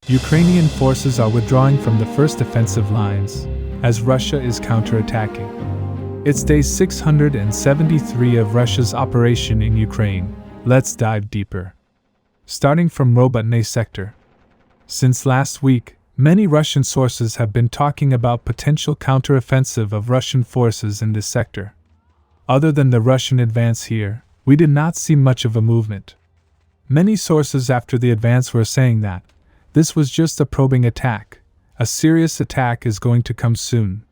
Ukrainian forces are withdrawing from the first offensive lines, as Russia is counterattacking. It's day 673 of Russia's operation in Ukraine. Let's dive deeper. Starting from Robotyne sector. Since last week, many Russian sources have been talking about potential counteroffensive of Russian forces in this sector. Other than the Russian advance here, we did not see much of a movement. Many sources after the advance were saying that this was just a probing attack. A serious attack is going to come soon.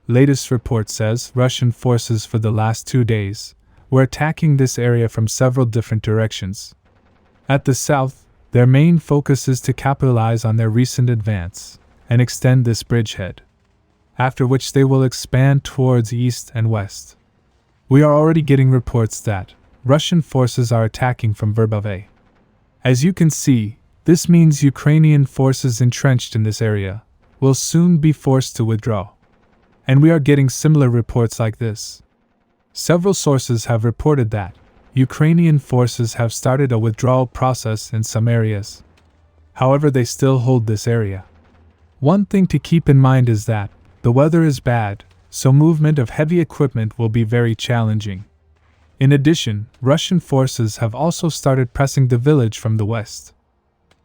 Latest report says Russian forces for the last 2 days were attacking this area from several different directions. At the south, their main focus is to capitalize on their recent advance and extend this bridgehead, after which they will expand towards east and west. We are already getting reports that Russian forces are attacking from Verbove. As you can see, this means Ukrainian forces entrenched in this area will soon be forced to withdraw. And we are getting similar reports like this. Several sources have reported that Ukrainian forces have started a withdrawal process in some areas. However, they still hold this area. One thing to keep in mind is that the weather is bad, so movement of heavy equipment will be very challenging. In addition, Russian forces have also started pressing the village from the west.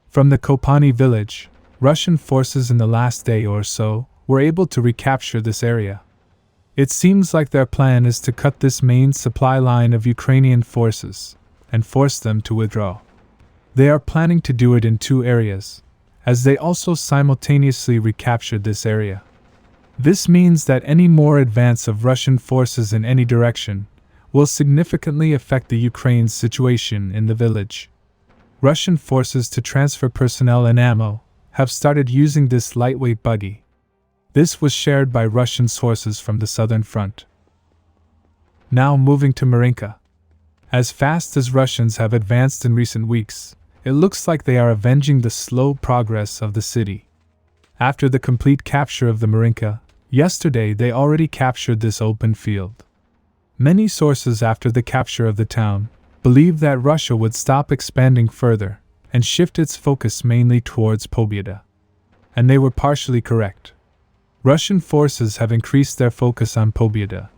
From the Kopani village, Russian forces in the last day or so were able to recapture this area. It seems like their plan is to cut this main supply line of Ukrainian forces and force them to withdraw. They are planning to do it in 2 areas, as they also simultaneously recaptured this area. This means that any more advance of Russian forces in any direction will significantly affect the Ukraine's situation in the village. Russian forces to transfer personnel and ammo have started using this lightweight buggy. This was shared by Russian sources from the southern front. Now moving to Maryinka. As fast as Russians have advanced in recent weeks, it looks like they are avenging the slow progress of the city. After the complete capture of the Maryinka, yesterday they already captured this open field. Many sources after the capture of the town believed that Russia would stop expanding further and shift its focus mainly towards Pobeda. And they were partially correct. Russian forces have increased their focus on Pobeda,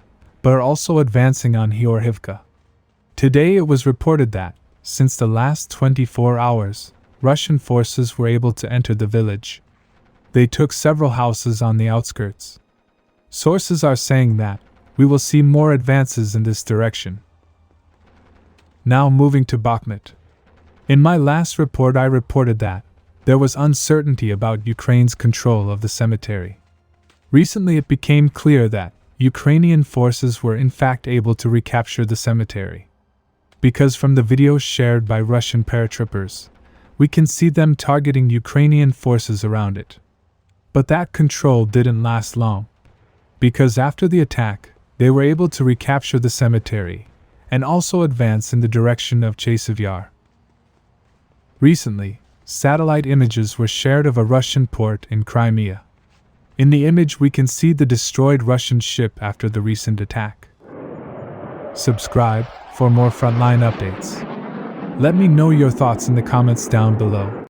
but are also advancing on Avdiivka. Today it was reported that, since the last 24 hours, Russian forces were able to enter the village. They took several houses on the outskirts. Sources are saying that we will see more advances in this direction. Now moving to Bakhmut. In my last report I reported that there was uncertainty about Ukraine's control of the cemetery. Recently it became clear that Ukrainian forces were in fact able to recapture the cemetery. Because from the videos shared by Russian paratroopers, we can see them targeting Ukrainian forces around it. But that control didn't last long. Because after the attack, they were able to recapture the cemetery and also advance in the direction of Chasiv. Recently, satellite images were shared of a Russian port in Crimea. In the image we can see the destroyed Russian ship after the recent attack. Subscribe for more frontline updates. Let me know your thoughts in the comments down below.